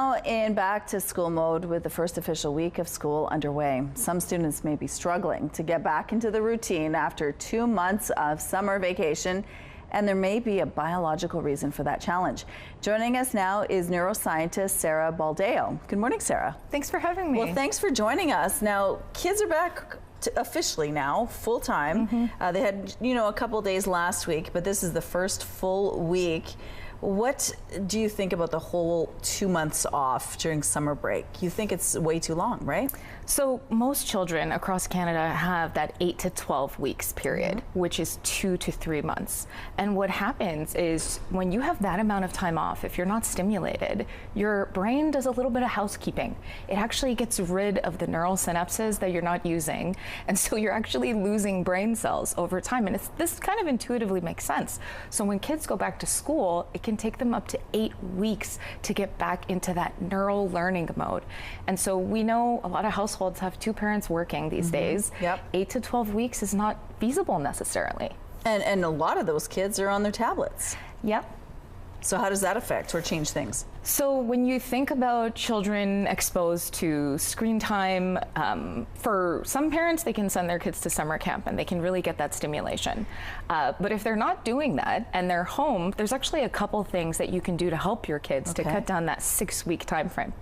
Now in back to school mode with the first official week of school underway. Some students may be struggling to get back into the routine after 2 months of summer vacation, and there may be a biological reason for that challenge. Joining us now is neuroscientist Sarah Baldeo. Good morning, Sarah. Thanks for having me. Well, thanks for joining us. Now, kids are back officially now, full time. They had, a couple days last week, but this is the first full week. What do you think about the whole 2 months off during summer break? You think it's way too long, right? So most children across Canada have that 8 to 12 weeks period, which is 2 to 3 months. And what happens is when you have that amount of time off, if you're not stimulated, your brain does a little bit of housekeeping. It actually gets rid of the neural synapses that you're not using. And so you're actually losing brain cells over time. And this kind of intuitively makes sense. So when kids go back to school, it can take them up to 8 weeks to get back into that neural learning mode. And so we know a lot of households have 2 parents working these days. 8 to 12 weeks is not feasible necessarily. And a lot of those kids are on their tablets. Yep. So how does that affect or change things? So when you think about children exposed to screen time, for some parents, they can send their kids to summer camp and they can really get that stimulation. But if they're not doing that and they're home, there's actually a couple things that you can do to help your kids to cut down that 6-week time frame.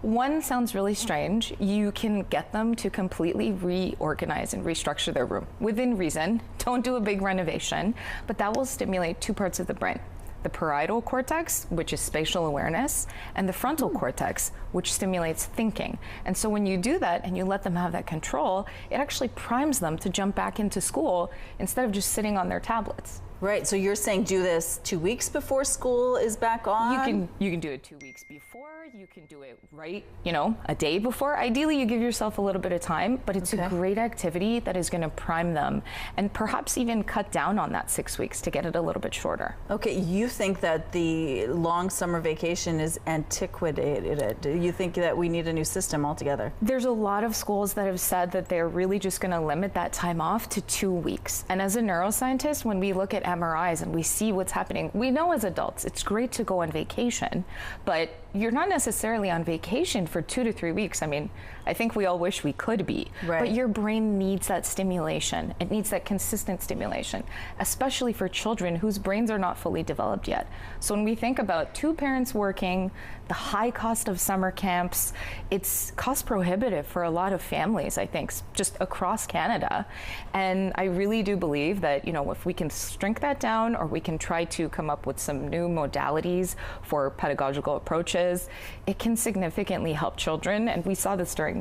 One sounds really strange. You can get them to completely reorganize and restructure their room within reason. Don't do a big renovation, but that will stimulate 2 parts of the brain. The parietal cortex, which is spatial awareness, and the frontal cortex, which stimulates thinking. And so when you do that and you let them have that control, it actually primes them to jump back into school instead of just sitting on their tablets. Right, so you're saying do this 2 weeks before school is back on? You can do it 2 weeks before, you can do it right, a day before. Ideally, you give yourself a little bit of time, but it's a great activity that is gonna prime them and perhaps even cut down on that 6 weeks to get it a little bit shorter. Okay, you think that the long summer vacation is antiquated. Do you think that we need a new system altogether? There's a lot of schools that have said that they're really just gonna limit that time off to 2 weeks. And as a neuroscientist, when we look at MRIs and we see what's happening, we know as adults it's great to go on vacation, but you're not necessarily on vacation for 2 to 3 weeks. I mean, I think we all wish we could be, but your brain needs that stimulation. It needs that consistent stimulation, especially for children whose brains are not fully developed yet. So when we think about 2 parents working, the high cost of summer camps, it's cost prohibitive for a lot of families, I think, just across Canada. And I really do believe that, if we can shrink that down, or we can try to come up with some new modalities for pedagogical approaches, it can significantly help children. And we saw this during,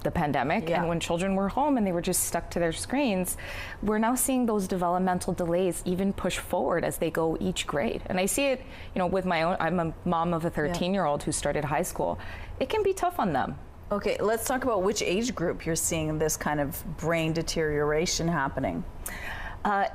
the pandemic. And when children were home and they were just stuck to their screens, we're now seeing those developmental delays even push forward as they go each grade. And I see it, with my own, I'm a mom of a 13-year-old who started high school. It can be tough on them. Okay, let's talk about which age group you're seeing this kind of brain deterioration happening.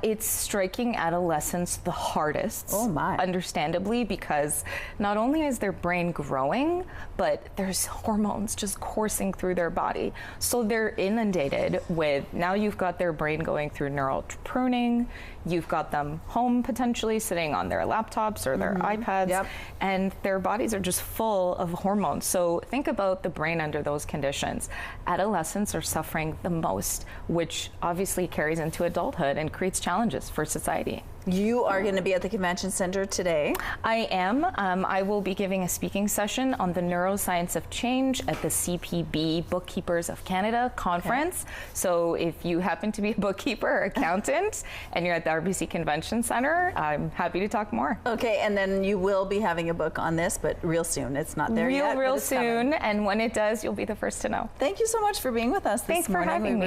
It's striking adolescents the hardest, understandably, because not only is their brain growing, but there's hormones just coursing through their body. So they're inundated with, now you've got their brain going through neural pruning, you've got them home potentially sitting on their laptops or their iPads, and their bodies are just full of hormones. So think about the brain under those conditions. Adolescents are suffering the most, which obviously carries into adulthood and creates challenges for society. You are going to be at the convention center today. I am. I will be giving a speaking session on the neuroscience of change at the CPB Bookkeepers of Canada conference. So if you happen to be a bookkeeper or accountant and you're at the RBC Convention Center, I'm happy to talk more. Okay, and then you will be having a book on this, but real soon. It's not there yet. Real soon, and when it does, you'll be the first to know. Thank you so much for being with us this morning. Thanks for having me.